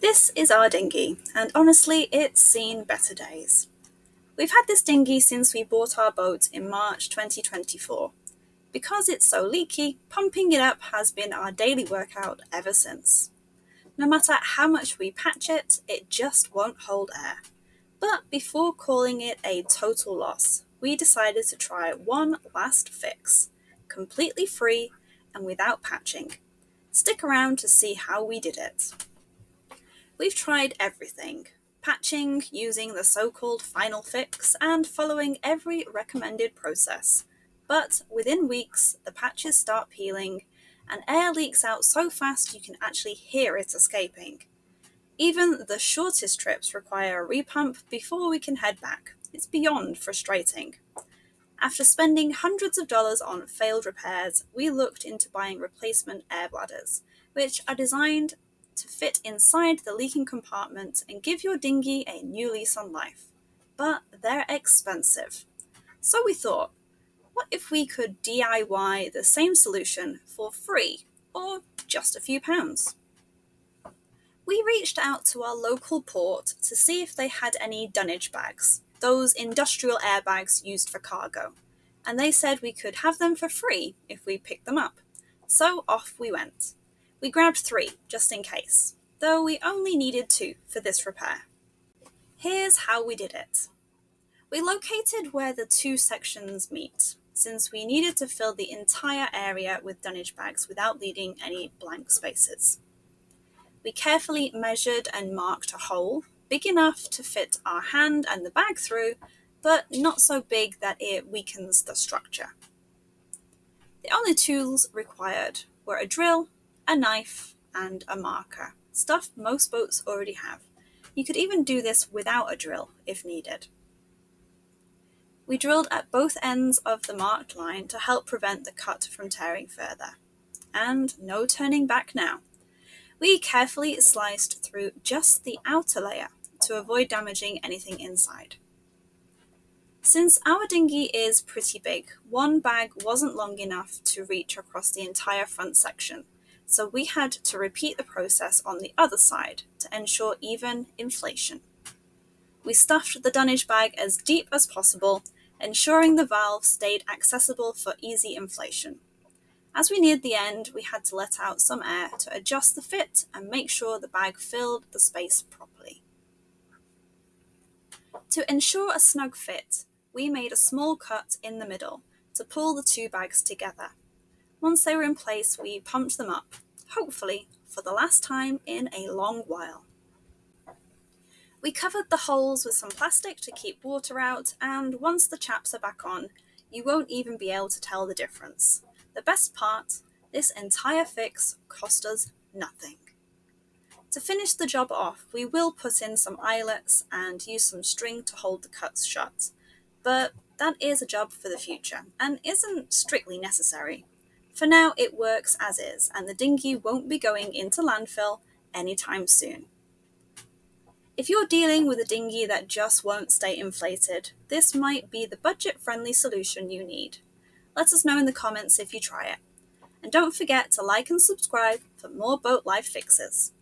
This is our dinghy, and honestly, it's seen better days. We've had this dinghy since we bought our boat in March 2024. Because it's so leaky, pumping it up has been our daily workout ever since. No matter how much we patch it, it just won't hold air. But before calling it a total loss, we decided to try one last fix, completely free and without patching. Stick around to see how we did it. We've tried everything, patching using the so-called final fix and following every recommended process. But within weeks, the patches start peeling and air leaks out so fast you can actually hear it escaping. Even the shortest trips require a repump before we can head back. It's beyond frustrating. After spending hundreds of dollars on failed repairs, we looked into buying replacement air bladders, which are designed to fit inside the leaking compartment and give your dinghy a new lease on life. But they're expensive. So we thought, what if we could DIY the same solution for free, or just a few pounds? We reached out to our local port to see if they had any dunnage bags, those industrial airbags used for cargo, and they said we could have them for free if we picked them up. So off we went. We grabbed 3, just in case, though we only needed 2 for this repair. Here's how we did it. We located where the 2 sections meet, since we needed to fill the entire area with dunnage bags without leaving any blank spaces. We carefully measured and marked a hole, big enough to fit our hand and the bag through, but not so big that it weakens the structure. The only tools required were a drill, a knife, and a marker, stuff most boats already have. You could even do this without a drill if needed. We drilled at both ends of the marked line to help prevent the cut from tearing further. And no turning back now. We carefully sliced through just the outer layer to avoid damaging anything inside. Since our dinghy is pretty big, one bag wasn't long enough to reach across the entire front section, so we had to repeat the process on the other side to ensure even inflation. We stuffed the dunnage bag as deep as possible, ensuring the valve stayed accessible for easy inflation. As we neared the end, we had to let out some air to adjust the fit and make sure the bag filled the space properly. To ensure a snug fit, we made a small cut in the middle to pull the 2 bags together. Once they were in place, we pumped them up, hopefully for the last time in a long while. We covered the holes with some plastic to keep water out, and once the chaps are back on, you won't even be able to tell the difference. The best part, this entire fix cost us nothing. To finish the job off, we will put in some eyelets and use some string to hold the cuts shut. But that is a job for the future, and isn't strictly necessary. For now, it works as is, and the dinghy won't be going into landfill anytime soon. If you're dealing with a dinghy that just won't stay inflated, this might be the budget-friendly solution you need. Let us know in the comments if you try it. And don't forget to like and subscribe for more boat life fixes.